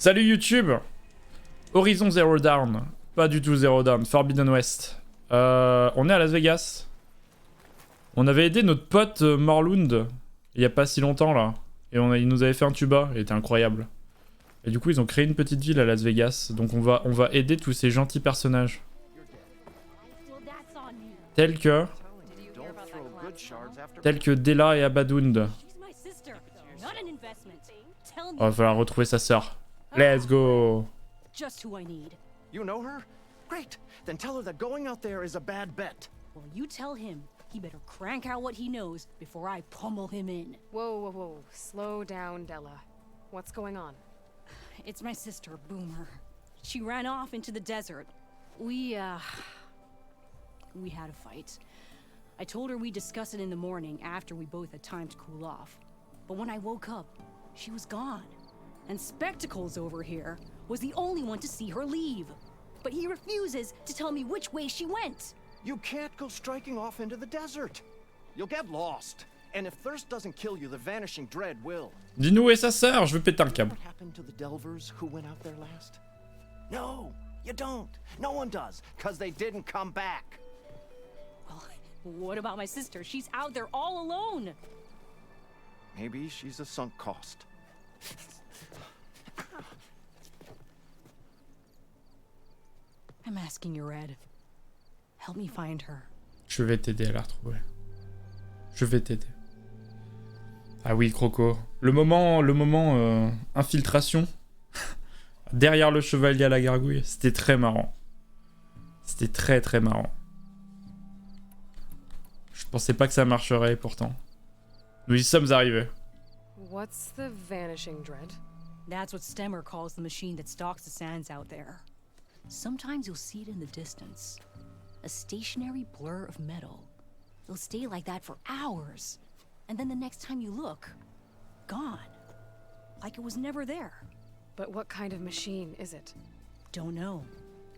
Salut YouTube. Horizon Zero Dawn. Pas du tout Zero Dawn. Forbidden West. On est à Las Vegas. On avait aidé notre pote Morlund il y a pas si longtemps là. Et il nous avait fait un tuba. Il était incroyable. Et du coup ils ont créé une petite ville à Las Vegas. Donc on va aider tous ces gentils personnages. Tels que Della et Abadound. Oh, il va falloir retrouver sa sœur. Let's go. Just who I need. You know her? Great. Then tell her that going out there is a bad bet. Well, you tell him he better crank out what he knows before I pummel him in. Whoa, whoa, whoa. Slow down, Della. What's going on? It's my sister, Boomer. She ran off into the desert. We had a fight. I told her we'd discuss it in the morning after we both had time to cool off. But when I woke up, she was gone. And Spectacles over here was the only one to see her leave. But he refuses to tell me which way she went. You can't go striking off into the desert. You'll get lost. And if thirst doesn't kill you, the vanishing dread will. Dis-nous où est sa sœur, je veux péter un câble. What happened to the Delvers who went out there last? No, you don't. No one does, because they didn't come back. Well, what about my sister? She's out there all alone. Maybe she's a sunk cost. I'm asking you, Red. Help me find her. Je vais t'aider à la retrouver. Je vais t'aider. Ah oui, Croco. Le moment infiltration. Derrière le chevalier à la gargouille. C'était très marrant. C'était très très marrant. Je pensais pas que ça marcherait pourtant. Nous y sommes arrivés. What's the vanishing dread? That's what Stemmer calls the machine that stalks the sands out there. Sometimes you'll see it in the distance. A stationary blur of metal. It'll stay like that for hours. And then the next time you look, gone. Like it was never there. But what kind of machine is it? Don't know.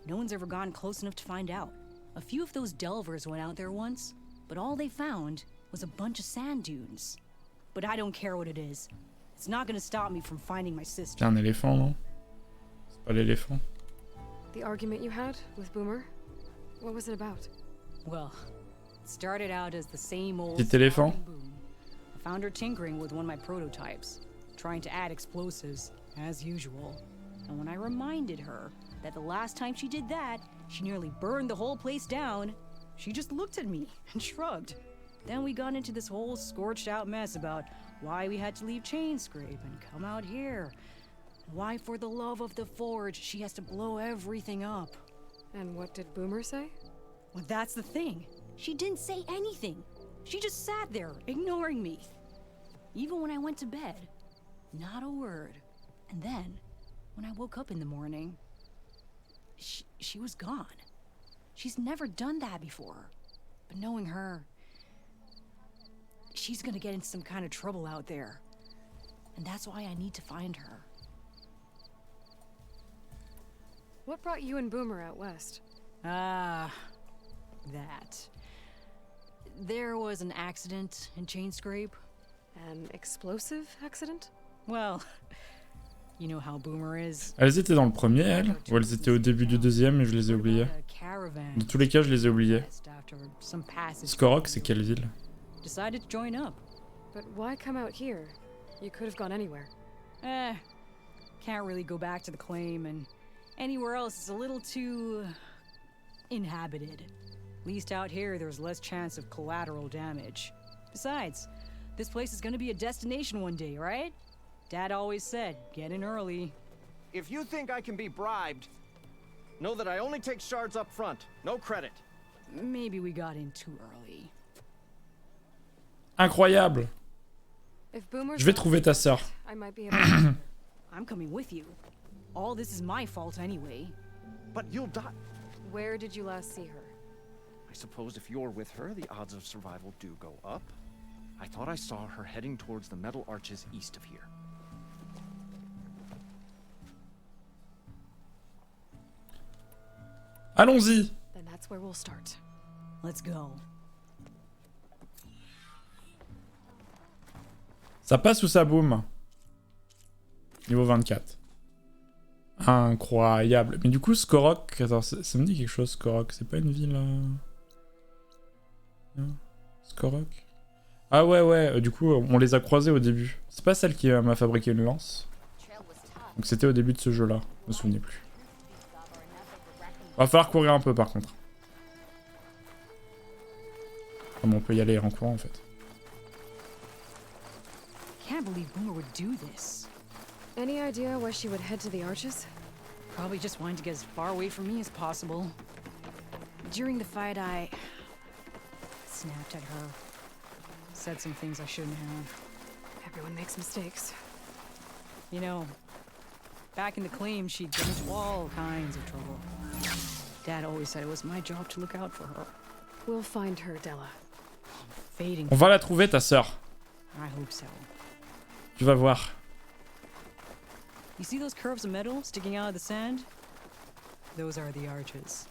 No one's ever gotten close enough to find out. A few of those delvers went out there once, but all they found was a bunch of sand dunes. But I don't care what it is. It's not gonna stop me from finding my sister. C'est un éléphant, non? C'est pas l'éléphant. The argument you had with Boomer? What was it about? Well, it started out as the same old Petit éléphant. boom. I found her tinkering with one of my prototypes, trying to add explosives, as usual. And when I reminded her that the last time she did that, she nearly burned the whole place down, she just looked at me and shrugged. Then we got into this whole scorched out mess about why we had to leave Chainscrape and come out here. Why, for the love of the Forge, she has to blow everything up. And what did Boomer say? Well, that's the thing. She didn't say anything. She just sat there, ignoring me. Even when I went to bed, not a word. And then, when I woke up in the morning, she was gone. She's never done that before. But knowing her, she's gonna get in some kind of trouble out there. And that's why I need to find her. What brought you and Boomer out west? That. There was an accident in Chainscrape. An explosive accident? Well, you know how Boomer is. Elles étaient dans le premier, elles? Ou elles étaient au début du deuxième et je les ai oubliées? Dans tous les cas, je les ai oubliées. Skorok, c'est quelle ville? Decided to join up. But why come out here? You could have gone anywhere. Can't really go back to the claim, and anywhere else is a little too inhabited. At least out here, there's less chance of collateral damage. Besides, this place is gonna be a destination one day, right? Dad always said, get in early. If you think I can be bribed, know that I only take shards up front. No credit. Maybe we got in too early. Incroyable. If Boomer's Je vais trouver ta sœur. I might be able to. I'm coming with you. All this is my fault anyway. But you'll die. Where did you last see her? I suppose if you're with her, the odds of survival do go up. I thought I saw her heading towards the metal arches east of here. Allons-y. Then that's where we'll start. Let's go. Ça passe ou ça boum? Niveau 24. Incroyable. Mais du coup, Skorok, attends, ça me dit quelque chose, Skorok. C'est pas une ville... Non. Skorok. Ah ouais, du coup, on les a croisés au début. C'est pas celle qui m'a fabriqué une lance. Donc c'était au début de ce jeu-là. Je me souvenais plus. Va falloir courir un peu, par contre. Comme on peut y aller en courant, en fait. Can't believe Boomer would do this. Any idea why she would head to the arches? Probably just wanting to get as far away from me as possible. During the fight, I snapped at her. Said some things I shouldn't have. Everyone makes mistakes. You know, back in the claim, she'd get into all kinds of trouble. Dad always said it was my job to look out for her. We'll find her, Della. Fading. On va la trouver, ta sœur. I hope so. Tu vas voir. You see those curves of metal sticking out of the sand? Those are the arches.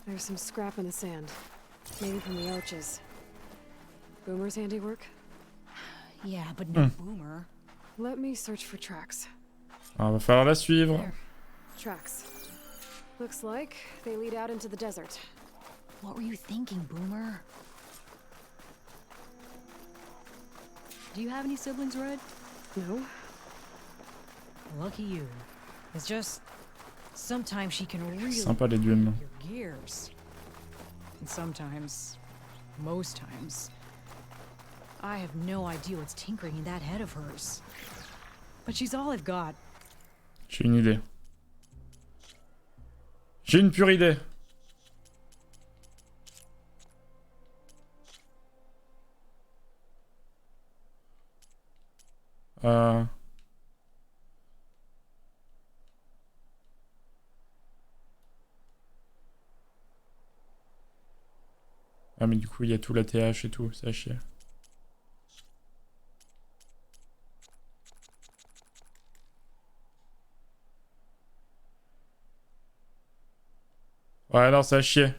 There's some scrap in the sand. Maybe from the arches. Boomer's handiwork? Yeah, but no Boomer. Let me search for tracks. Ah, va falloir la suivre. There. Tracks. Looks like they lead out into the desert. What were you thinking, Boomer? Do you have any siblings, Red? No? Lucky you. It's just... sometimes she can really Sympa les dunes. your gears. And sometimes... most times... I have no idea what's tinkering in that head of hers. But she's all I've got. J'ai une idée. J'ai une pure idée. Ah mais du coup il y a tout la TH et tout, c'est à chier. Ouais non c'est à chier.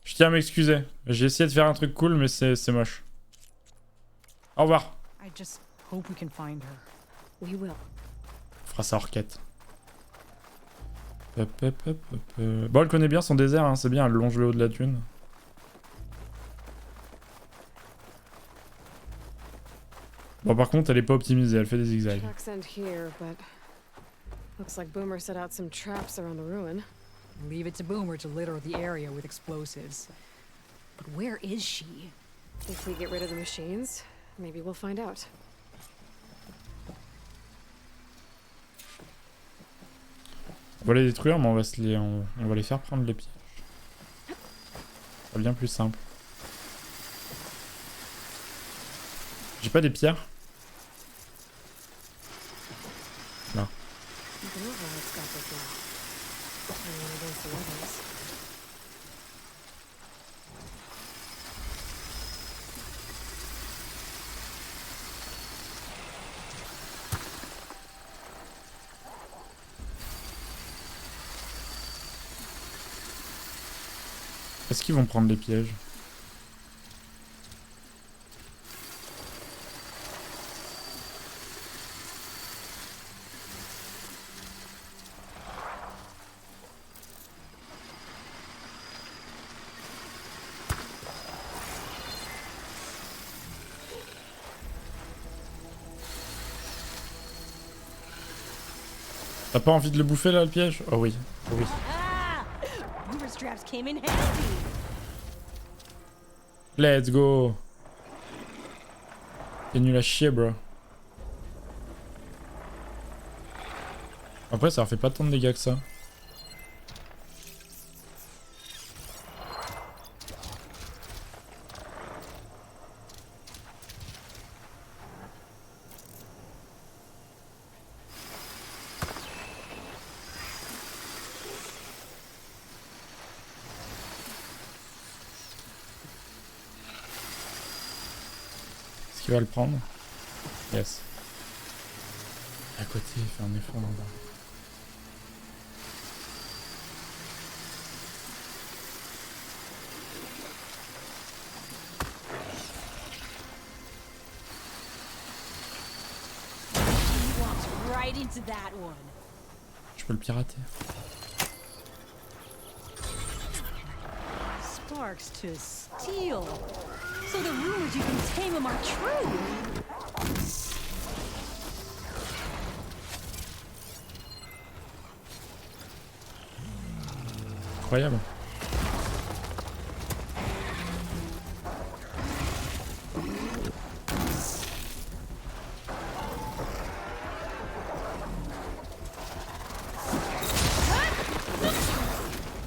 Je tiens à m'excuser. J'ai essayé de faire un truc cool mais c'est moche. Au revoir. I just hope we can find her. We will. On fera ça hors quête. Hop, hop, hop, hop. Bon, elle connaît bien son désert, hein, c'est bien, elle longe le haut de la thune. Bon, par contre, elle est pas optimisée, elle fait des zigzags. Tracks end here, but looks like Boomer set out some traps around the ruin. Leave it to Boomer to litter the area with explosives. But where is she? If we get rid of the machines, maybe we'll find out. On va les détruire, mais on va les faire prendre les pièges. C'est bien plus simple. J'ai pas des pierres? Là. You can override Scotland now. Turn one against the others. Est-ce qu'ils vont prendre les pièges? T'as pas envie de le bouffer là le piège? Oh oui, oh oui. Ah! Boomer straps came in handy. Let's go. T'es nul à chier, bro. Après, ça leur fait pas tant de dégâts que ça. Est-ce qu'il va le prendre? Yes. À côté, il fait un effort là-bas. into that one. Je peux le pirater. Sparks to steel. So the rumors you can tame him are true. Incroyable.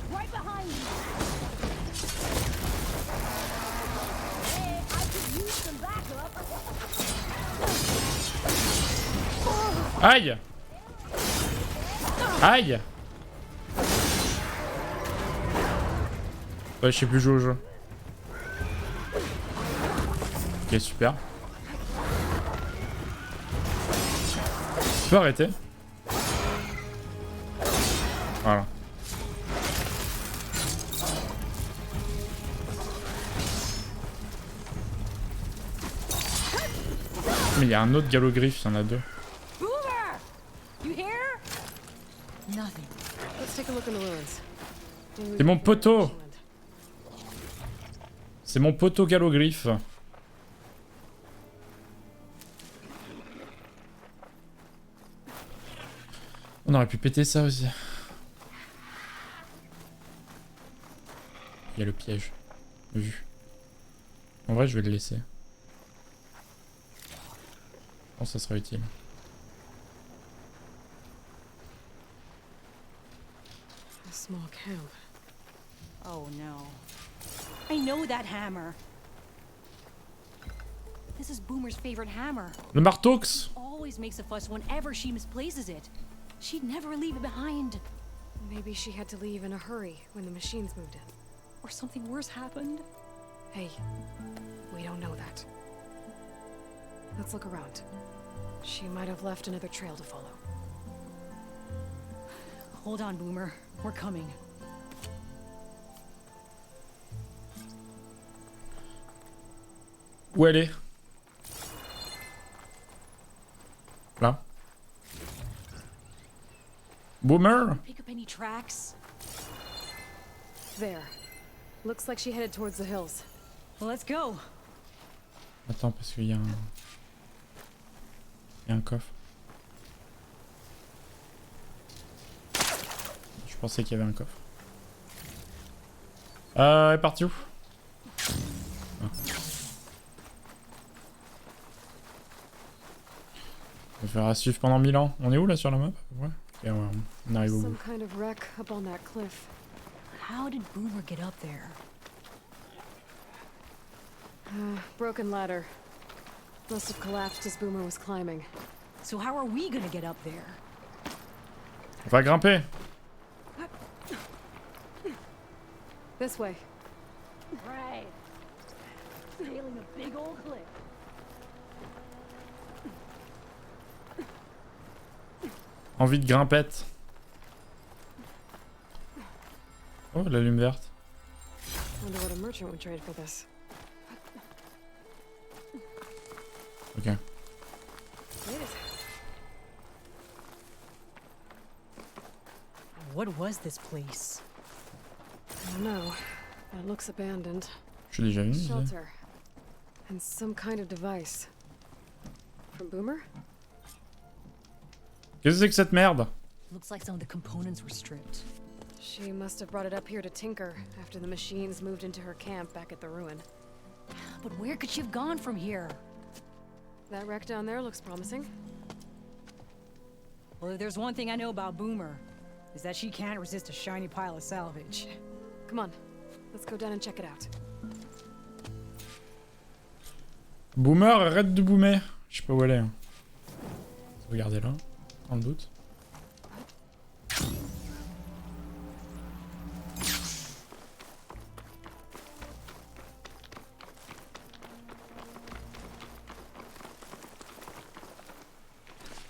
Right behind you. Hey, I could use some backup. Aïe! Aïe! Ouais, je sais plus jouer au jeu. Ok, super. Tu peux arrêter? Voilà. Mais il y a un autre galogriffe, il y en a deux. Boomer! You hear? Nothing. Let's take a look in the ruins. C'est mon poteau! C'est mon poteau galogriffe. On aurait pu péter ça aussi. Il y a le piège. Vu. En vrai, je vais le laisser. Je pense que ça sera utile. A small camp. Oh no. I know that hammer. This is Boomer's favorite hammer. Le martox! Always makes a fuss whenever she misplaces it. She'd never leave it behind. Maybe she had to leave in a hurry when the machines moved in. Or something worse happened. Hey, we don't know that. Let's look around. She might have left another trail to follow. Hold on, Boomer. We're coming. Où elle est? Là. Boomer? Pick up any tracks? There. Looks like she headed towards the hills. Well, let's go. Attends, parce qu'il y a un... Il y a un coffre. Je pensais qu'il y avait un coffre. Elle est partie où? Ah. On va faire à suivre pendant 1000 ans. On est où là sur la map? Ouais. Ok, ouais, on arrive au bout. Some kind of wreck up on that cliff. How did Boomer get up there? Broken ladder. Must have collapsed as Boomer was climbing. So how are we gonna get up there? On va grimper. This way. Right. Sailing a big old cliff. Envie de grimpette. Oh, la lume verte. Wonder what a merchant would trade for this. Ok. Wait a sec. What was this place? I don't know. It looks abandoned. Je suis déjà venu ici. Shelter. And some kind of device. From Boomer? Qu'est-ce que c'est que cette merde? Looks like some of the components were stripped. She must have brought it up here to tinker after the machines moved into her camp back at the ruin. But where could she have gone from here? That wreck down there looks promising. Well, if there's one thing I know about Boomer, is that she can't resist a shiny pile of salvage. Come on, let's go down and check it out. Boomer, arrête de boomer. Je sais pas où elle est. Hein. Regardez là, sans le doute.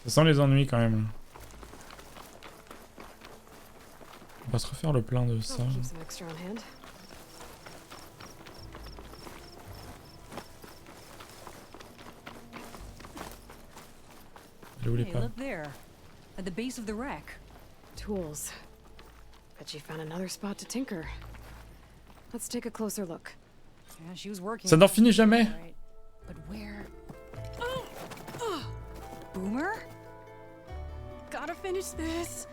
Ça sent les ennuis quand même. On va se refaire le plein de ça. I'll keep some extra on hand. Elle est où les Hey, pas? look there. at the base of the wreck. Tools. Bet she found another spot to tinker. Let's take a closer look. Yeah, she was working. Ça n'en finit jamais. Right. But where? Boomer? Gotta finish this.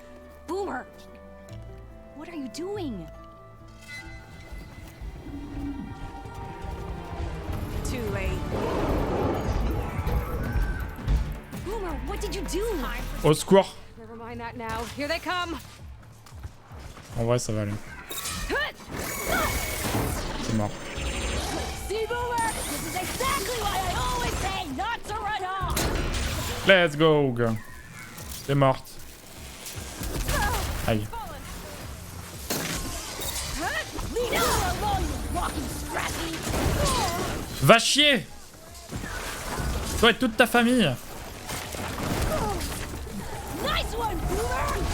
Boomer! What are you doing? Too late. Boomer, what did you do? Au secours. Never mind that now. Here they come. En vrai, ça va aller. C'est mort. See, Boomer? This is exactly why I always say not to run off! Let's go. T'es morte. Aïe. Leave her alone, you walking scrappy! Va chier. Toi et toute ta famille. Nice one, Boomer!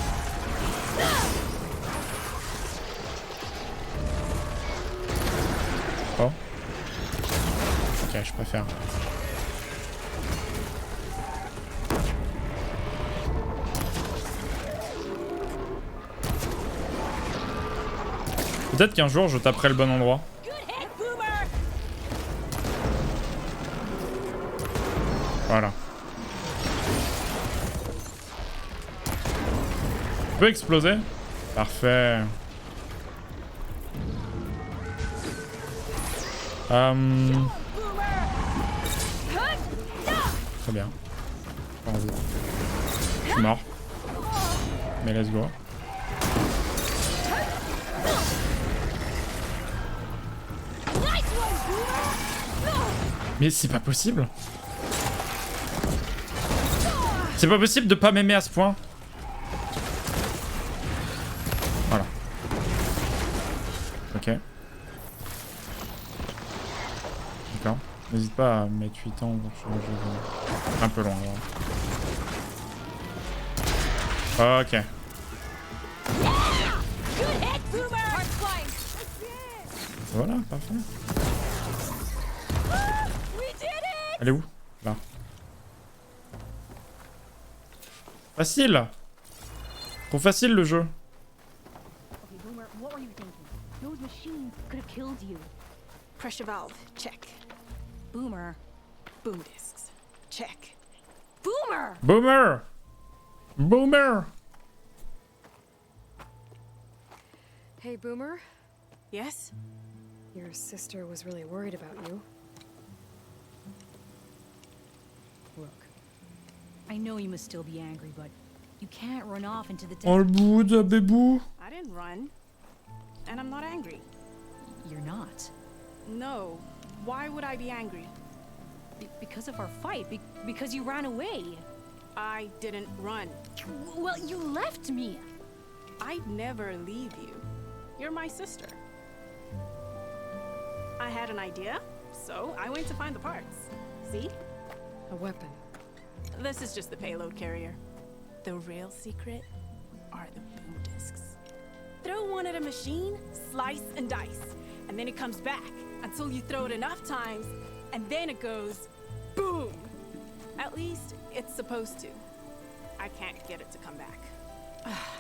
Oh. Ok, je préfère. Peut-être qu'un jour je taperai le bon endroit. Good hit, Boomer! Voilà. Tu peux exploser? Parfait. Très bien. Vas-y. Je suis mort. Mais let's go. Mais c'est pas possible. C'est pas possible de pas m'aimer à ce point. Voilà. Ok. D'accord. N'hésite pas à mettre 8 ans pour changer un peu loin. Là. Ok. Voilà, parfait. Elle est où? Là. Facile. Trop facile le jeu. Okay, Boomer, what were you thinking? Those machines could have killed you. Pressure valve. Check. Boomer. Boom discs. Check. Boomer! Boomer! Boomer! Hey, Boomer. Yes? Your sister was really worried about you. Look, I know you must still be angry, but you can't run off into the Oh le desert. bout de bébou. I didn't run. And I'm not angry. You're not. No. Why would I be angry? Because of our fight. Because you ran away. I didn't run. Well, you left me. I'd never leave you. You're my sister. I had an idea, so I went to find the parts. See? A weapon. This is just the payload carrier. The real secret are the boom discs. Throw one at a machine, slice and dice, and then it comes back until you throw it enough times, and then it goes boom. At least it's supposed to. I can't get it to come back.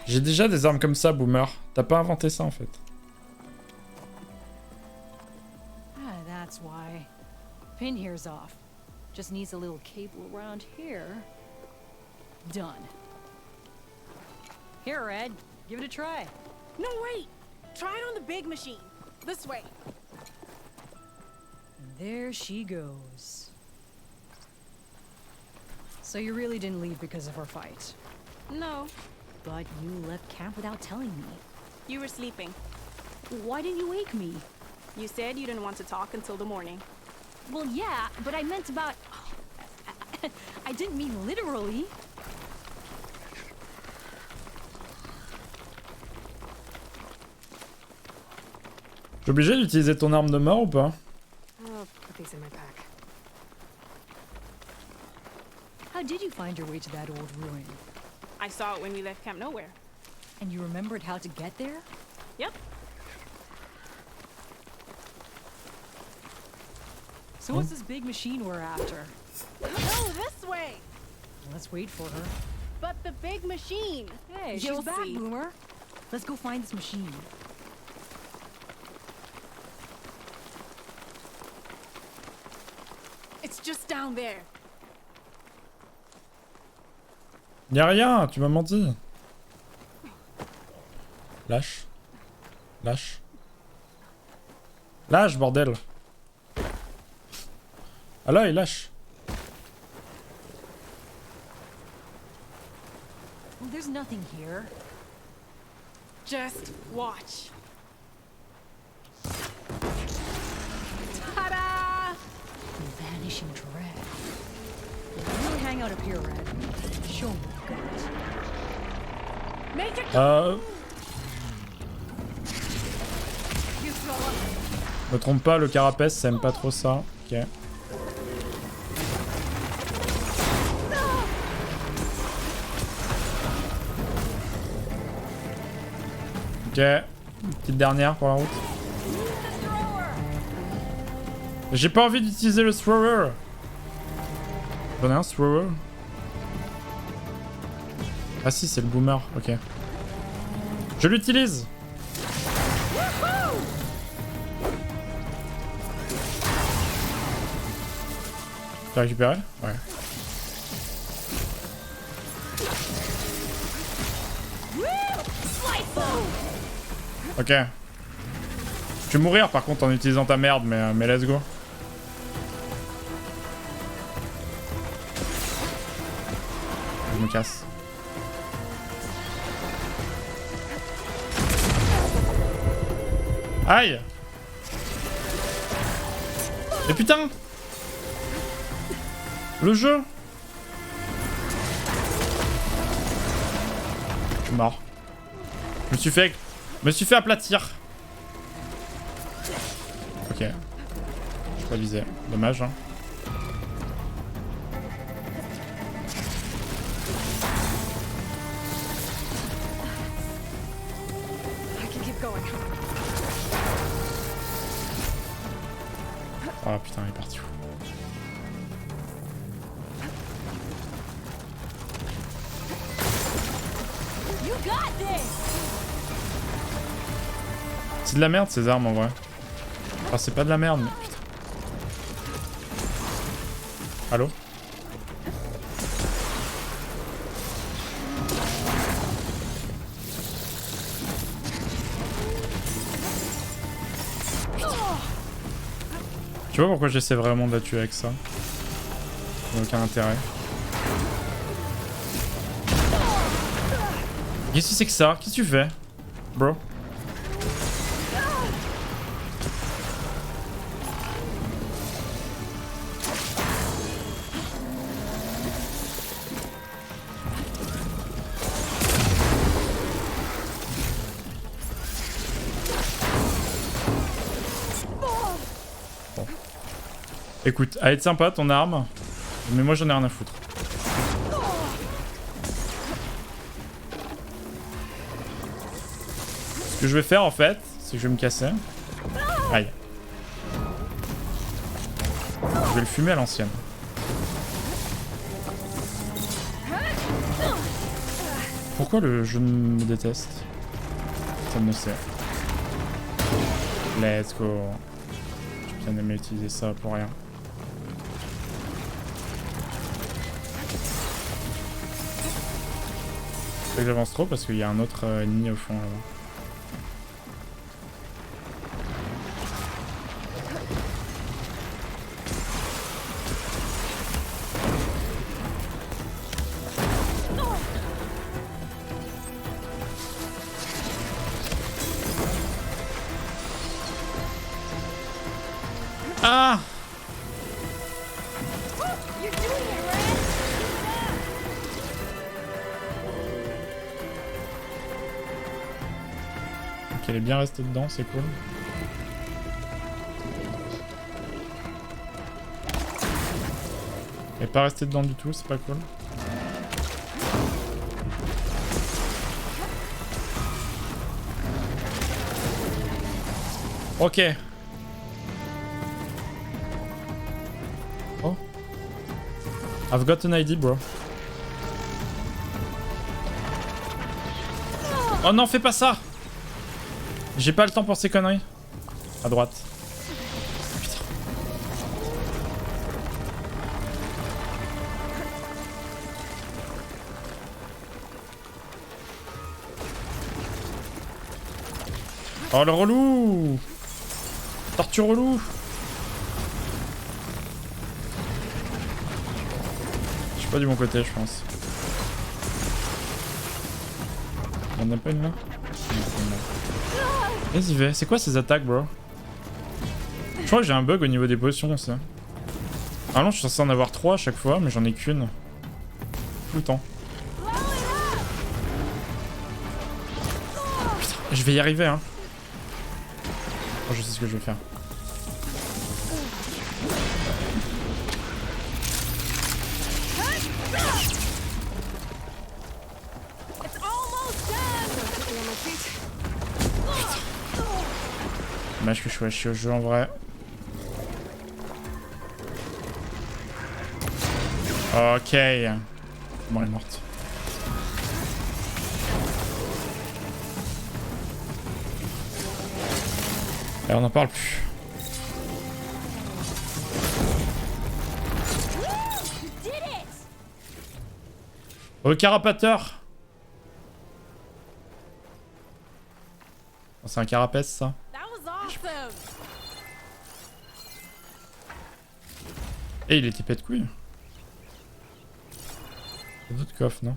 J'ai déjà des armes comme ça, Boomer. T'as pas inventé ça en fait. Ah, that's why. Pin here's off. Just needs a little cable around here. Done. Here, Red. Give it a try. No, wait! Try it on the big machine. This way. And there she goes. So you really didn't leave because of our fight. No, But you left camp without telling me. you were sleeping. Why didn't you wake me? You said you didn't want to talk until the morning. Well, yeah, but I meant about... I didn't mean literally. T'es obligé d'utiliser ton arme de mort ou pas? I'll put these in my pack. How did you find your way to that old ruin? I saw it when we left Camp Nowhere. And you remembered how to get there? Yep. So what's this big machine we're after? Go this way! Let's wait for her. but the big machine. Hey, You'll she's back, see. Boomer. Let's go find this machine. It's just down there. Y'a rien, tu m'as menti. Lâche. Lâche. Lâche, bordel. Ah là, il lâche. Well, there's nothing here. Just watch. Ta-da! Vanishing dread. You hang out up here, Red. Show me your guts. Make it go. You throw up. Me trompe pas, le carapace, ça aime pas trop ça. Ok. Ok. Petite dernière pour la route. J'ai pas envie d'utiliser le thrower. J'en ai un thrower. Ah si, c'est le boomer, ok. Je l'utilise. T'as récupéré? Ouais. Ok. Je vais mourir par contre en utilisant ta merde, mais let's go. Je me casse. Aïe! Mais putain! Le jeu! Je suis mort. Je me suis fait aplatir. Ok. Je pas visé. Dommage, hein. Oh putain, il est parti où? C'est de la merde ces armes en vrai. Enfin c'est pas de la merde mais putain. Allô? Tu vois pourquoi j'essaie vraiment de la tuer avec ça? Ça n'a aucun intérêt. Qu'est-ce que c'est que ça? Qu'est-ce que tu fais? Bro? Écoute, elle est sympa ton arme, mais moi j'en ai rien à foutre. Ce que je vais faire en fait, c'est que je vais me casser. Aïe. Je vais le fumer à l'ancienne. Pourquoi le jeu me déteste? Ça me sait. Let's go. J'ai bien aimé utiliser ça pour rien. Faut que j'avance trop parce qu'il y a un autre ennemi au fond là-bas. Ah! Ok, elle est bien restée dedans, c'est cool. Elle est pas restée dedans du tout, c'est pas cool. Ok. Oh. I've got an ID, bro. Oh non, fais pas ça! J'ai pas le temps pour ces conneries. À droite. Putain. Oh le relou! Tortue relou! Je suis pas du bon côté, je pense. On n'a pas une là? Vas-y, va. C'est quoi ces attaques, bro? Je crois que j'ai un bug au niveau des potions, ça. Ah non, je suis censé en avoir 3 à chaque fois, mais j'en ai qu'une. Tout le temps. Putain, je vais y arriver, hein. Oh, je sais ce que je vais faire. Dommage que je sois chier au jeu en vrai. Ok. Bon, elle est morte. Et on n'en parle plus. Oh, carapateur. Oh, c'est un carapace ça. Et il était pète de couilles. Il y a d'autres coffres, non?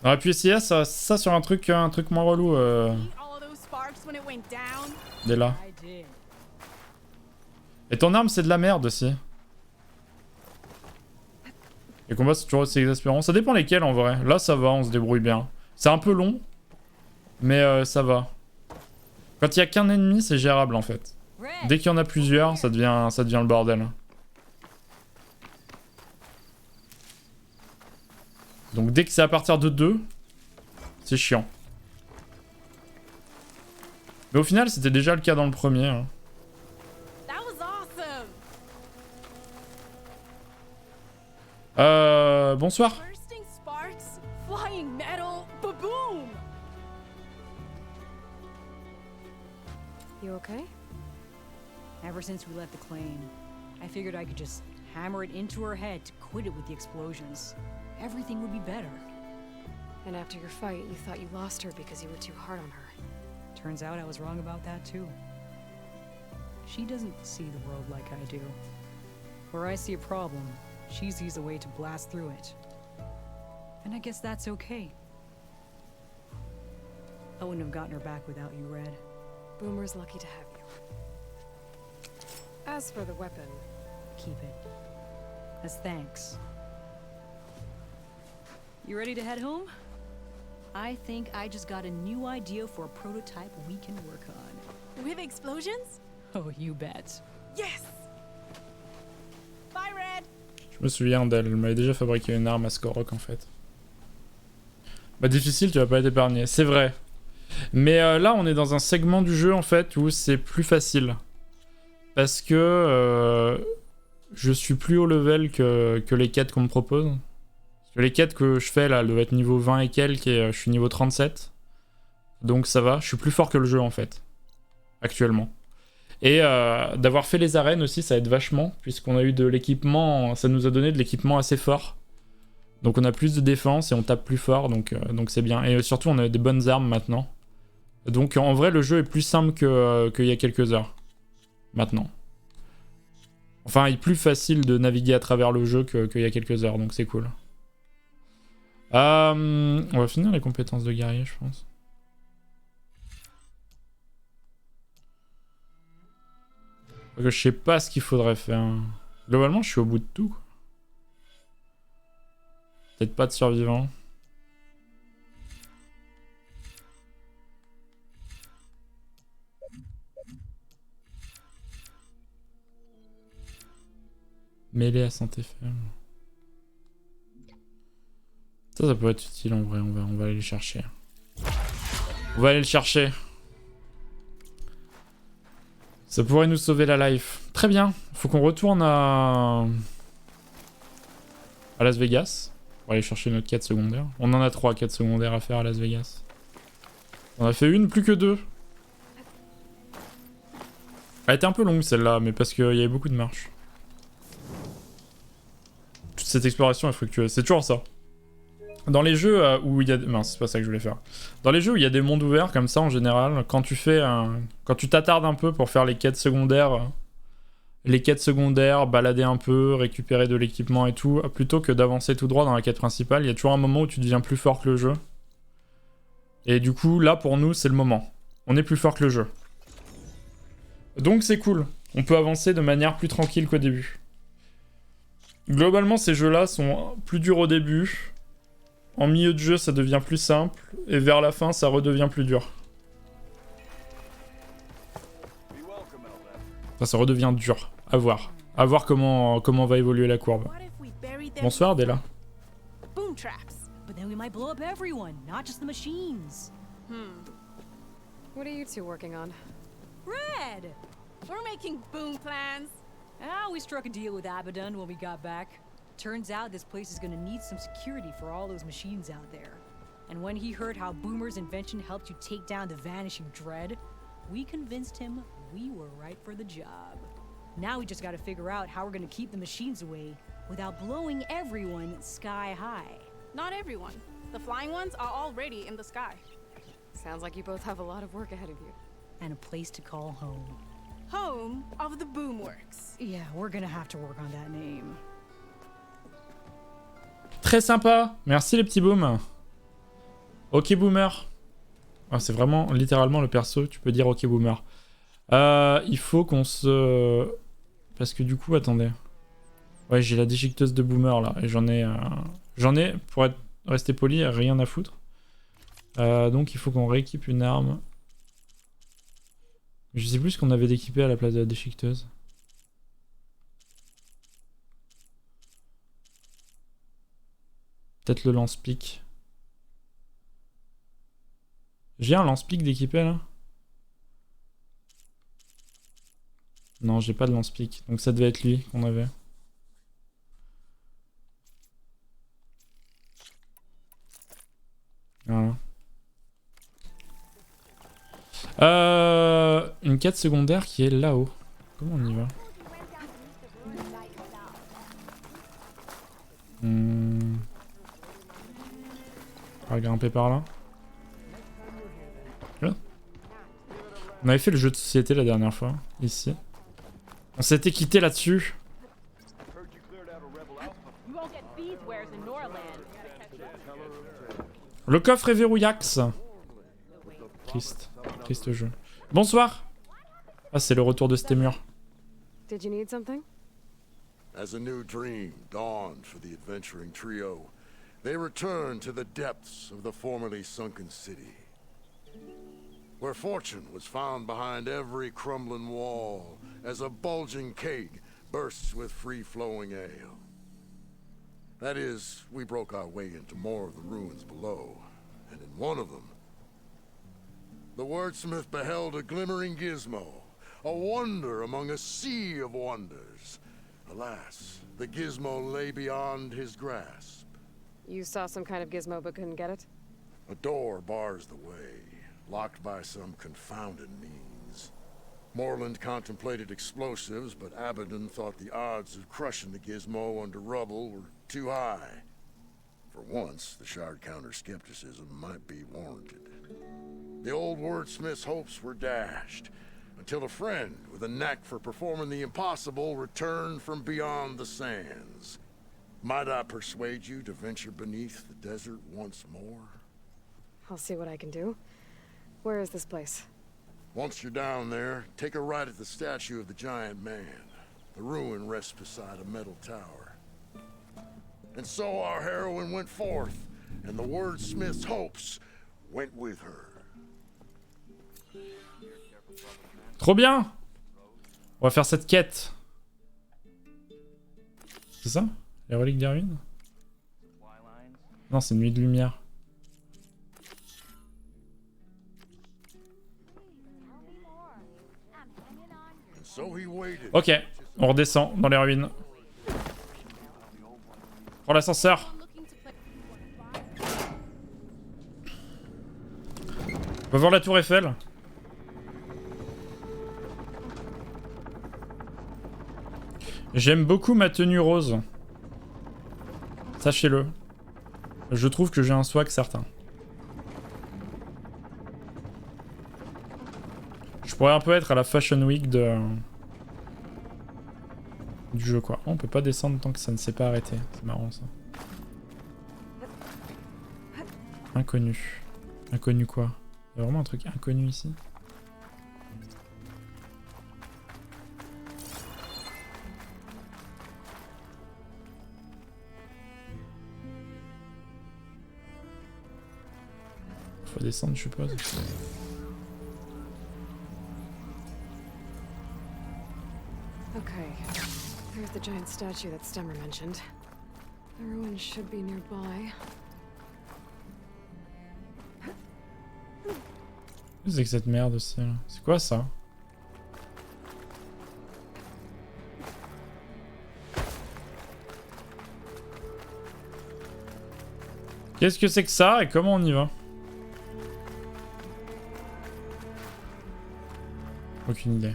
On aurait pu essayer ça sur un truc moins relou. Dès là. Et ton arme c'est de la merde aussi. Les combats c'est toujours aussi exaspérant. Ça dépend lesquels en vrai. Là ça va, on se débrouille bien. C'est un peu long. Mais ça va. Quand il y a qu'un ennemi c'est gérable en fait. Dès qu'il y en a plusieurs ça devient le bordel. Donc dès que c'est à partir de 2, c'est chiant. Mais au final c'était déjà le cas dans le premier. Hein. Bonsoir. You okay? Ever since we left the claim, I figured I could just hammer it into her head to quit it with the explosions. Everything would be better. And after your fight, you thought you lost her because you were too hard on her. Turns out I was wrong about that too. She doesn't see the world like I do. Where I see a problem, she sees a way to blast through it. And I guess that's okay. I wouldn't have gotten her back without you, Red. Boomer's lucky to have you. As for the weapon... Keep it. As thanks. You ready to head home? I think I just got a new idea for a prototype we can work on. With explosions? Oh, you bet. Yes! Bye, Red! Je me souviens d'elle, elle m'avait déjà fabriqué une arme à Skorok en fait. Bah difficile, tu vas pas être épargné, c'est vrai. Mais là on est dans un segment du jeu en fait où c'est plus facile. Parce que je suis plus haut level que les quêtes qu'on me propose. Parce que les quêtes que je fais là, elles doivent être niveau 20 et quelques et je suis niveau 37. Donc ça va, je suis plus fort que le jeu en fait. Actuellement. Et d'avoir fait les arènes aussi, ça aide vachement, puisqu'on a eu de l'équipement, ça nous a donné de l'équipement assez fort. Donc on a plus de défense et on tape plus fort, donc c'est bien. Et surtout on a des bonnes armes maintenant. Donc en vrai le jeu est plus simple qu'il y a quelques heures. Maintenant. Enfin il est plus facile de naviguer à travers le jeu qu'il y a quelques heures, donc c'est cool. On va finir les compétences de guerrier je pense. Je sais pas ce qu'il faudrait faire. Globalement, je suis au bout de tout. Peut-être pas de survivants. Mêlée à santé faible. Ça peut être utile en vrai. On va aller le chercher. On va aller le chercher. Ça pourrait nous sauver la life. Très bien. Faut qu'on retourne à Las Vegas. Pour aller chercher notre quête secondaire. On en a 3 quêtes secondaires à faire à Las Vegas. On a fait une, plus que 2. Elle était un peu longue celle-là, mais parce qu'il y avait beaucoup de marches. Toute cette exploration est fructueuse. C'est toujours ça. Dans les jeux où il y a... Mince, c'est pas ça que je voulais faire. Dans les jeux où il y a des mondes ouverts comme ça, en général, quand tu t'attardes un peu pour faire les quêtes secondaires... balader un peu, récupérer de l'équipement et tout, plutôt que d'avancer tout droit dans la quête principale, il y a toujours un moment où tu deviens plus fort que le jeu. Et du coup, là, pour nous, c'est le moment. On est plus fort que le jeu. Donc c'est cool. On peut avancer de manière plus tranquille qu'au début. Globalement, ces jeux-là sont plus durs au début. En milieu de jeu, ça devient plus simple. Et vers la fin, ça redevient plus dur. Enfin, ça redevient dur. À voir. À voir comment va évoluer la courbe. What if we buried them Bonsoir, Della. boom traps? But then we might blow up everyone, not just the machines. What are you two working on? Red! We're making boom plans. Ah, we struck a deal with Abaddon when we got back. Turns out this place is gonna need some security for all those machines out there. And when he heard how Boomer's invention helped you take down the Vanishing Dread, we convinced him we were right for the job. Now we just gotta figure out how we're gonna keep the machines away without blowing everyone sky high. Not everyone. The flying ones are already in the sky. Sounds like you both have a lot of work ahead of you. And a place to call home. Home of the Boomworks. Yeah, we're gonna have to work on that name. Très sympa. Merci les petits booms. Ok boomer. Ah, c'est vraiment littéralement le perso. Tu peux dire ok boomer. Il faut qu'on se... Parce que du coup, attendez. Ouais, j'ai la déchiqueteuse de boomer là. Et j'en ai, pour rester poli, rien à foutre. Donc il faut qu'on rééquipe une arme. Je sais plus ce qu'on avait d'équiper à la place de la déchiqueteuse. Peut-être le lance-pique. J'ai un lance-pique d'équiper là? Non, j'ai pas de lance-pique. Donc ça devait être lui qu'on avait. Voilà. Une quête secondaire qui est là-haut. Comment on y va? On va grimper par là. Là. On avait fait le jeu de société la dernière fois, ici. On s'était quitté là-dessus. Le coffre est verrouillax. Triste. Triste jeu. Bonsoir. Ah, c'est le retour de Stemur. Did you need something? As a new dream dawned for the adventuring trio, they returned to the depths of the formerly sunken city, where fortune was found behind every crumbling wall as a bulging keg bursts with free-flowing ale. That is, we broke our way into more of the ruins below, and in one of them, the wordsmith beheld a glimmering gizmo, a wonder among a sea of wonders. Alas, the gizmo lay beyond his grasp. You saw some kind of gizmo but couldn't get it? A door bars the way, locked by some confounded means. Moreland contemplated explosives, but Abaddon thought the odds of crushing the gizmo under rubble were too high. For once, the Shard counter's skepticism might be warranted. The old wordsmith's hopes were dashed, until a friend with a knack for performing the impossible returned from beyond the sands. Might I persuade you to venture beneath the desert once more? I'll see what I can do. Where is this place? Once you're down there, take a right at the statue of the giant man. The ruin rests beside a metal tower. And so our heroine went forth, and the wordsmith's hopes went with her. Trop bien. On va faire cette quête. C'est ça? Les reliques des ruines? Non, c'est Nuit de lumière. Ok, on redescend dans les ruines. Prends l'ascenseur. va voir la tour Eiffel. J'aime beaucoup ma tenue rose. Sachez-le. Je trouve que j'ai un swag certain. Je pourrais un peu être à la Fashion Week de... du jeu quoi. Oh, on peut pas descendre tant que ça ne s'est pas arrêté. C'est marrant ça. Inconnu. Inconnu quoi? Il y a vraiment un truc inconnu ici? Faut descendre je suppose. Okay, there's the giant statue that Stemmer mentioned. The ruin should be nearby. Qu'est-ce que c'est que cette merde aussi là? C'est quoi ça? Qu'est-ce que c'est que ça et comment on y va? Aucune idée.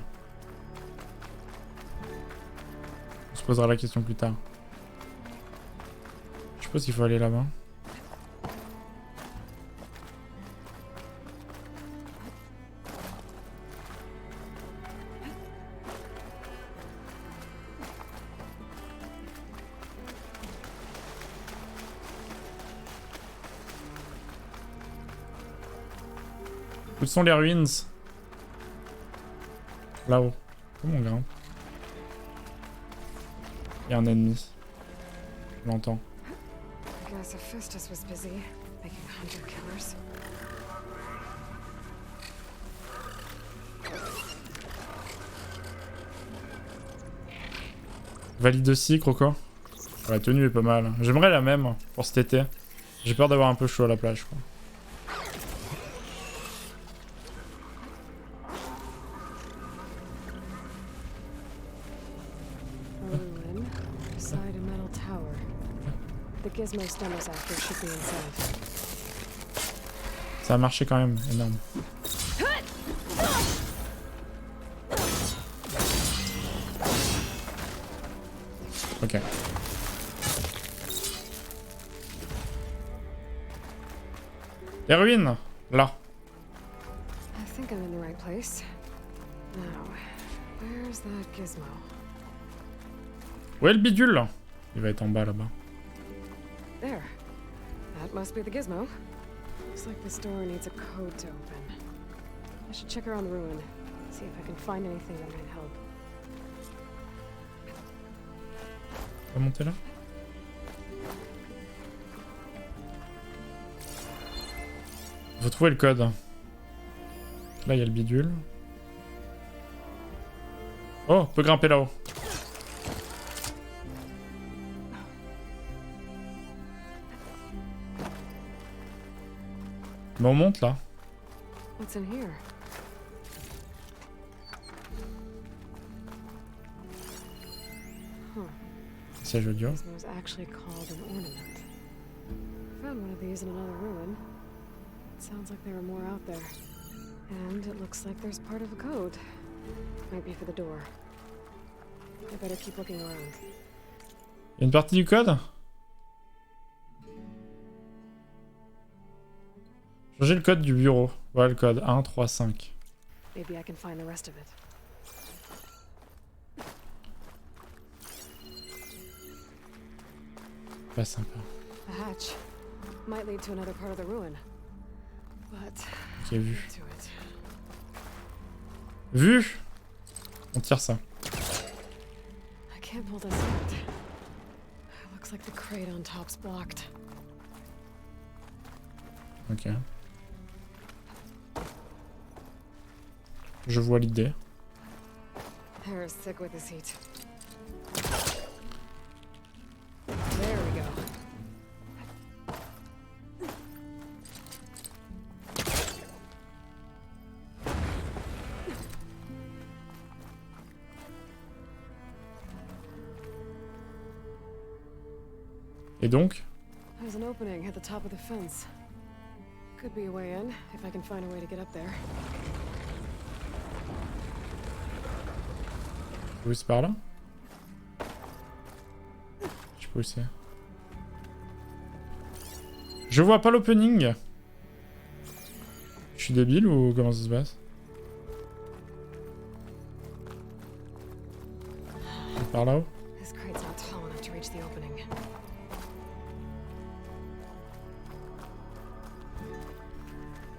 On se posera la question plus tard. Je suppose qu'il faut aller là-bas. Où sont les ruines? Là-haut. Comment on grimpe? Il y a un ennemi. Je l'entends. Guess Hephaestus was busy making hunter killers. Valide aussi, Croco. La tenue est pas mal. J'aimerais la même pour cet été. J'ai peur d'avoir un peu chaud à la plage, quoi. Ça a marché quand même, énorme. Ok. Les ruines, là. I think I'm in the right place. Now, where's that gizmo? Où est le bidule? Il va être en bas là-bas. There. That must be the gizmo. Looks like this door needs a code to open. I should check around the ruin, see if I can find anything that might help. On va monter là? Faut trouver le code. Là, il y a le bidule. Oh, on peut grimper là-haut. Mais on monte là. What's in here? Siège audio. This was actually called an ornament. Found one of these in another ruin. It sounds like there are more out there. And it looks like there's part of a code. Might be for the door. I better keep looking around. Il y a une partie du code? Changer le code du bureau. Voilà le code 135. Maybe I can find the rest of it. Pas sympa. A hatch might lead to another part of the ruin. But Ok, vu. to it. Vu! On tire ça. I can't pull this out. It looks like the crate on top's blocked. Ok. Je vois l'idée. Hair is thick with this heat. There we go. Et donc? There's an opening at the top of the fence. Could be a way in, if I can find a way to get up there. Oui, c'est par là. Je peux aussi. Je vois pas l'opening. Je suis débile ou comment ça se passe? C'est par là-haut. This crate's not tall enough to reach the opening.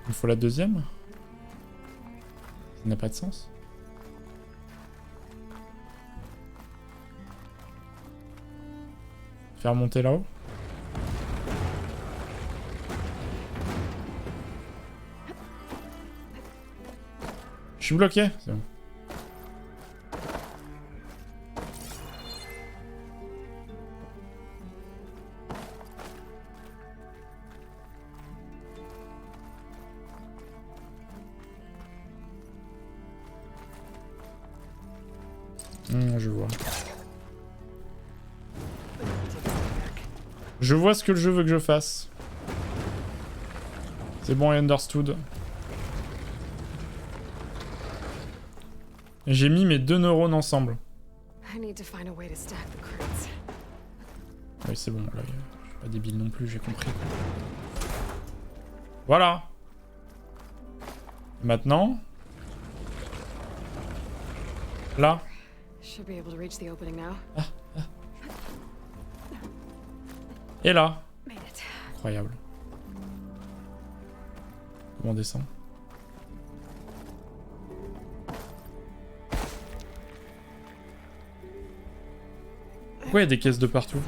Il faut la deuxième. Ça n'a pas de sens. Faire monter là-haut. Je suis bloqué. C'est bon. Je vois. Je vois ce que le jeu veut que je fasse. C'est bon, I understood. J'ai mis mes deux neurones ensemble. I need to find a way to stack the crates. Oui, c'est bon, là, je suis pas débile non plus, j'ai compris. Voilà. Maintenant. Là. Should be able to reach the opening now. Et là. Made it. Incroyable. Comment on descend? Pourquoi il y a des caisses de partout?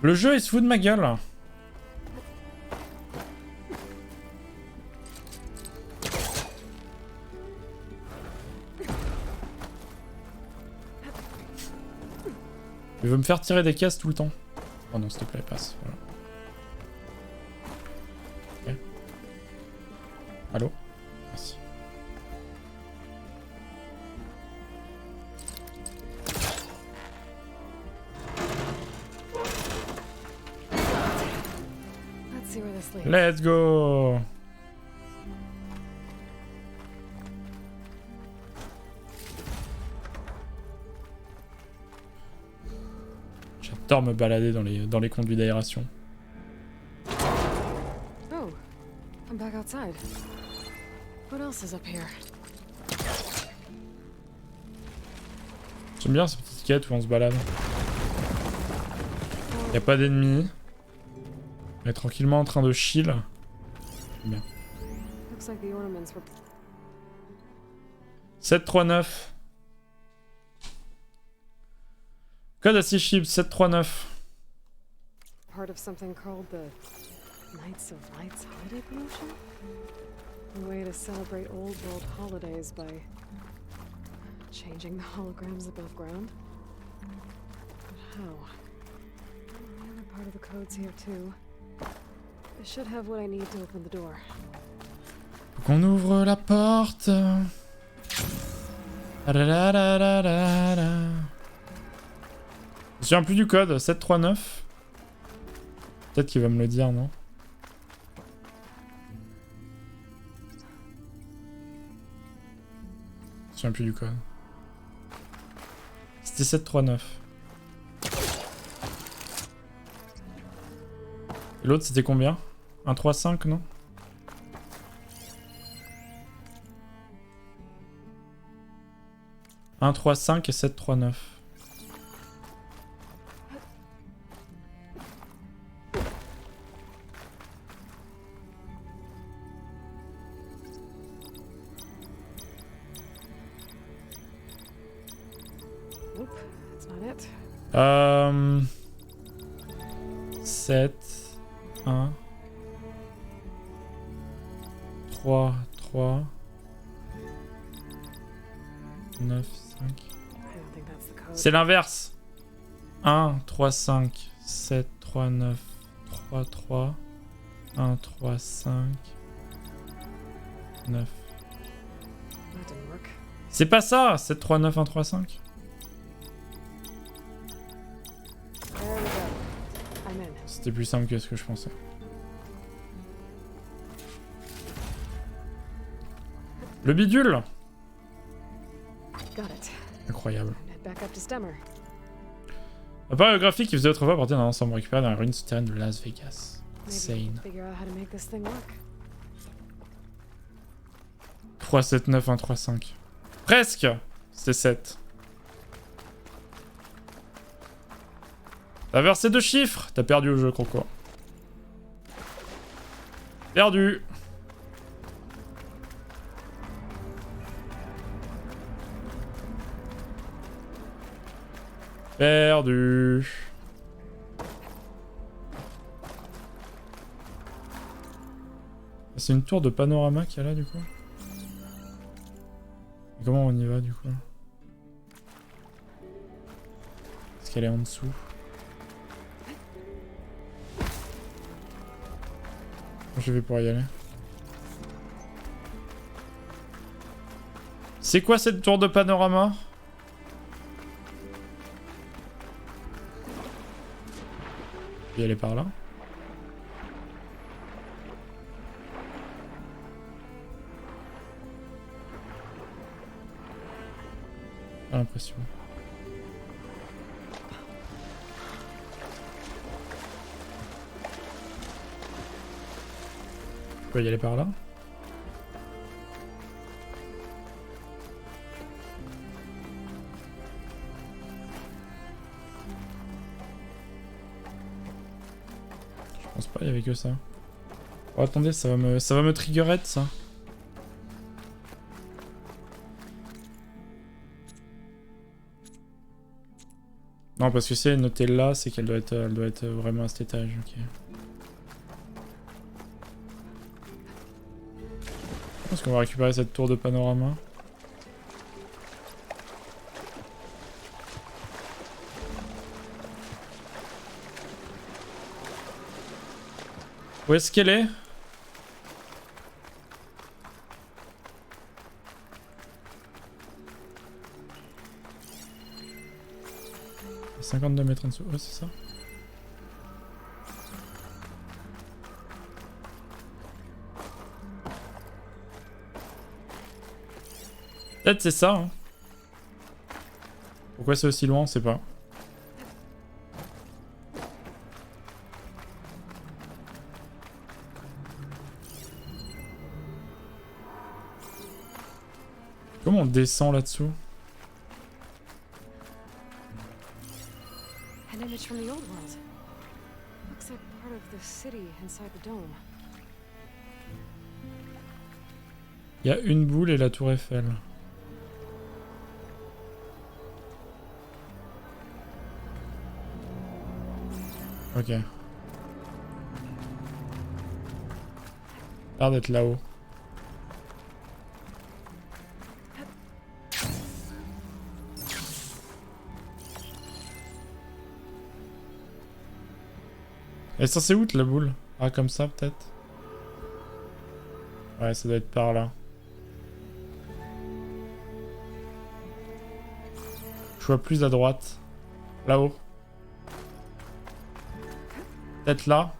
Le jeu il se fout de ma gueule. Il veut me faire tirer des caisses tout le temps. Oh non, s'il te plaît, passe. Voilà. Okay. Allô? Merci. Let's see where this leads. Let's go! J'adore me balader dans les conduits d'aération. Oh, I'm back outside. What else is up here? J'aime bien ces petites quêtes où on se balade. Y a pas d'ennemis. On est tranquillement en train de chill. Bien. Looks like the ornaments were 739. Code à 6 chips, 739. part of something called the Knights of Lights holiday promotion? A way to celebrate old world holidays by changing the holograms above ground? But how? The other part of the code's here too. I should have what I need to open the door. Faut qu'on ouvre la porte. Je me souviens plus du code, 739. Peut-être qu'il va me le dire, non? Je me souviens plus du code. C'était 739. Et l'autre c'était combien? 135, non? « 135 et 739. Nope, that's not it. 7, 1, 3, 3, 9, 5. I don't think that's the code. C'est l'inverse. 1, 3, 5, 7, 3, 9, 3, 3, 1, 3, 5, 9. That didn't work. C'est pas ça, 7, 3, 9, 1, 3, 5. There we go. C'était plus simple que ce que je pensais. Le bidule! Got it. Incroyable. Head back up to Stemmer. Appareil graphique qui faisait autrefois partie d'un ensemble récupéré dans la ruine souterraine de Las Vegas. Maybe I Insane. can figure out how to make this thing work. 3, 7, 9, 1, 3, 5. Presque! C'est 7. T'as versé 2 chiffres! T'as perdu au jeu, Croco. Perdu! Perdu! C'est une tour de panorama qu'il y a là, du coup? Comment on y va, du coup? Est-ce qu'elle est en dessous? Je vais pour y aller. C'est quoi cette tour de panorama? Je vais y aller par là. Pas l'impression. Je peux y aller par là. Je pense pas, il y avait que ça. Oh attendez, ça va me triggerette ça. Non parce que si elle est notée là, c'est qu'elle doit être vraiment à cet étage, ok. Je pense qu'on va récupérer cette tour de panorama. Où est-ce qu'elle est? « 52 mètres en dessous. Ouais, c'est ça. Peut-être c'est ça. Hein. Pourquoi c'est aussi loin, on sait pas. Comment on descend là-dessous? An image from the old world. Looks like part of the city inside the dome. Il y a une boule et la tour Eiffel. Ok. L'air d'être là-haut. Elle est censée où la boule? Ah comme ça peut-être? Ouais ça doit être par là. Je vois plus à droite. Là-haut. Peut-être là.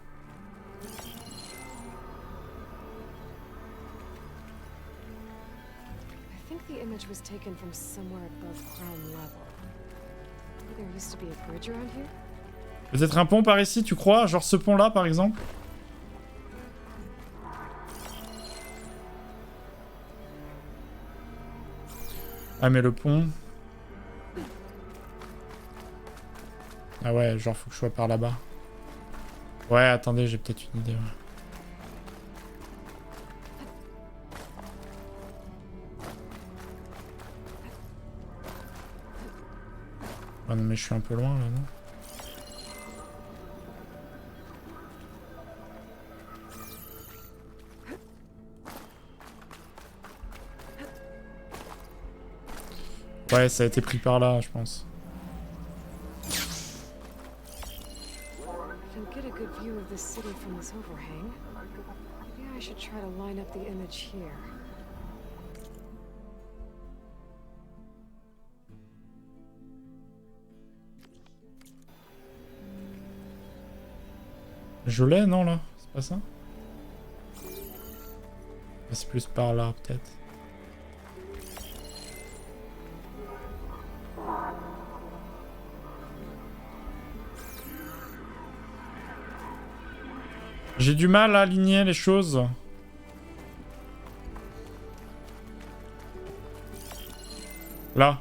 I think the image was taken from somewhere above ground level. Maybe there used to be a bridge around here? Peut-être un pont par ici, tu crois? Genre ce pont-là, par exemple? Ah, mais le pont... Ah ouais, genre faut que je sois par là-bas. Ouais, attendez, j'ai peut-être une idée. Ouais. Ah non, mais je suis un peu loin, là, non? Ouais, ça a été pris par là, je pense. I can get a good view of the city from this overhang. Maybe I should try to line up the image here. Je l'ai, non, là? C'est pas ça? Ah, c'est plus par là, peut-être. J'ai du mal à aligner les choses. Là.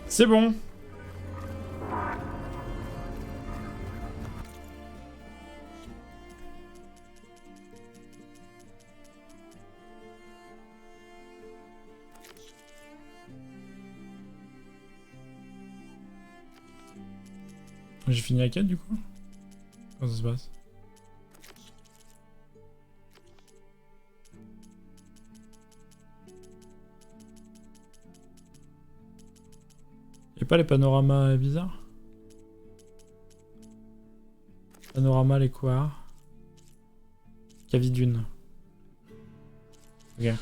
C'est bon. J'ai fini la quête du coup? Comment ça se passe? Y'a pas les panoramas bizarres? Panorama, les couards. Cavidune. Ok.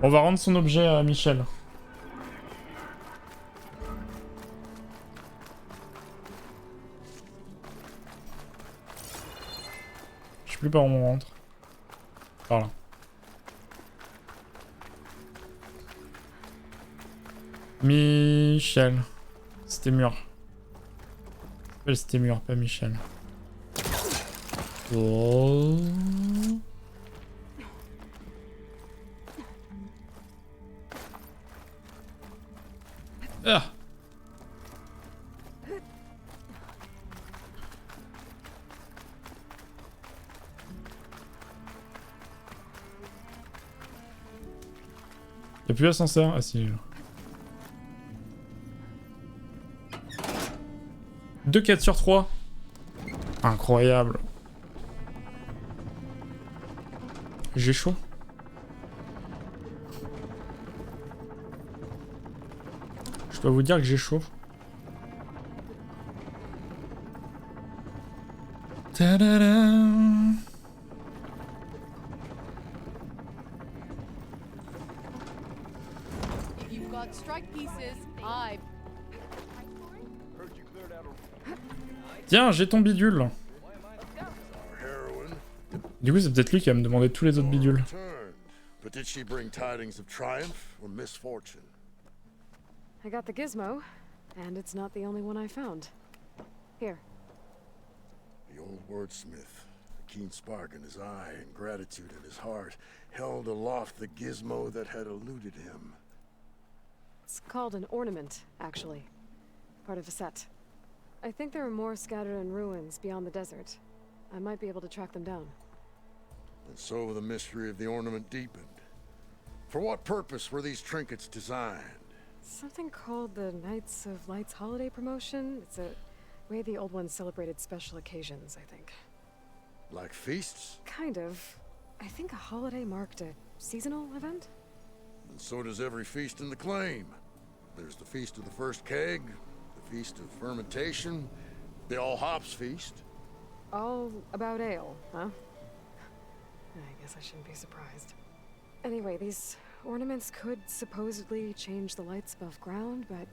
On va rendre son objet à Michel. Je sais plus par où on rentre. Par là. Michel. C'était mûr. C'était mûr, pas Michel. Oh. Ah. Y'a plus d'ascenseur? Ah si. 2 4 sur 3. Incroyable. J'ai chaud. Je dois vous dire que j'ai chaud. Ta-da-da. You've got strike pieces. I Tiens, j'ai ton bidule. Du coup, c'est peut-être lui qui va me demander tous les autres bidules. But did she bring tidings of triumph or misfortune? I got the gizmo, and it's not the only one I found. Here. The old wordsmith, a keen spark in his eye and gratitude in his heart, held aloft the gizmo that had eluded him. It's called an ornament, actually. Part of a set. I think there are more scattered in ruins beyond the desert. I might be able to track them down. And so the mystery of the ornament deepened. For what purpose were these trinkets designed? Something called the Knights of Light's holiday promotion. It's a way the old ones celebrated special occasions, I think. Like feasts? Kind of. I think a holiday marked a seasonal event? And so does every feast in the claim. There's the Feast of the First Keg, the Feast of Fermentation, the All Hops Feast. All about ale, huh? I guess I shouldn't be surprised. Anyway, these ornaments could supposedly change the lights above ground, but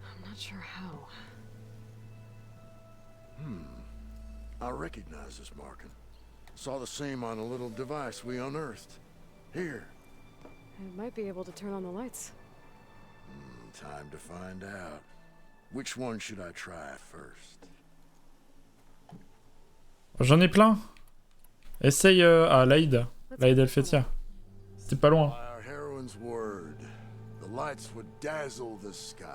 I'm not sure how. I recognize this marking. Saw the same on a little device we unearthed. Here. It might be able to turn on the lights. Time to find out. Which one should I try first? J'en ai plein. Essaye à l'Aïd. L'Aïd Helvetia. C'était pas loin. By our heroine's word, the lights would dazzle the sky.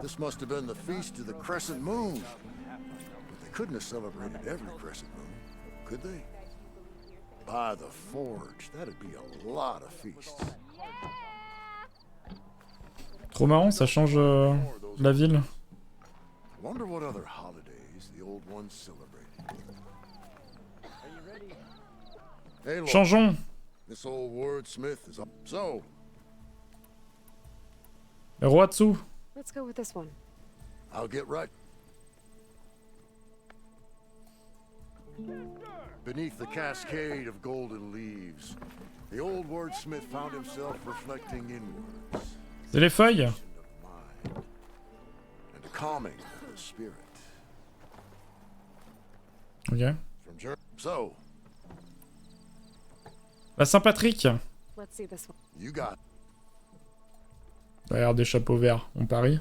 This must have been the feast of the crescent moon. But they couldn't have celebrated every crescent moon, could they? By the forge, that'd be a lot of feasts. Trop marrant, ça change la ville. Wonder what other holidays the old ones celebrated. Hey, look, Changeons. this old wordsmith is up. So, Roatsu. Let's go with this one. I'll get right. Beneath the cascade of golden leaves, the old wordsmith found himself reflecting inwards. C'est les feuilles. Of mind, and a calming of the spirit. Ok. So, La Saint-Patrick. Let's see this one. you got Derrière des chapeaux verts, on parie.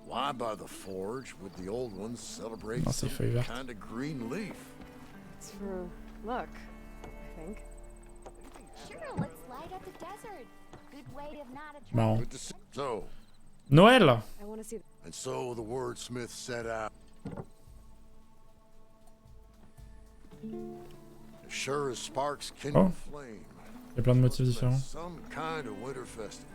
why by the forge would the old ones celebrate Non, c'est some feuille verte. kind of green leaf? It's for luck, I think. Sure, let's light up the desert. Good way to not attract. Marrant. Good to see. So, Noël. I want to see. and so the wordsmith set out. As sure as sparks kindle Oh. flame. Il y a plein de motifs must différents. be some kind of winter festival.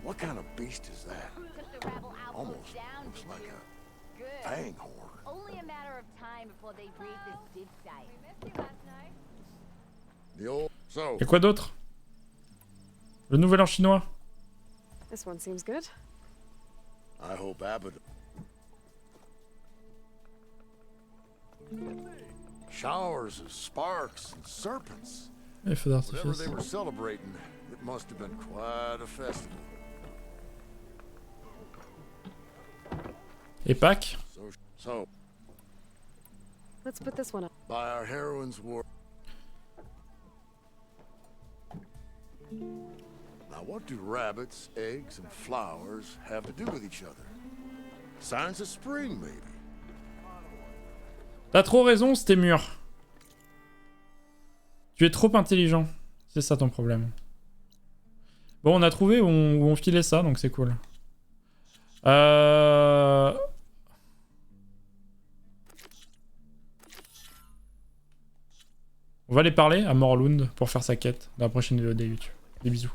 What kind of beast is that? Took the rebel outpost Almost down, looks did like you? a Good. fanghorn. Only a matter of time before they raid this dig site. We missed you last night. The old so Et quoi d'autre? Le nouvel an chinois. This one seems good. I hope Abbott. Showers of sparks and serpents. Les feux Whatever d'artifice. they were celebrating, it must have been quite a festival. Et Pâques. So Let's put this one up. by our heroine's word. Now, what do rabbits, eggs, and flowers have to do with each other? Signs of spring, maybe. T'as trop raison, c'était mûr. Tu es trop intelligent. C'est ça ton problème. Bon, on a trouvé où on filait ça, donc c'est cool. On va aller parler à Morlund pour faire sa quête dans la prochaine vidéo des YouTube. Des bisous.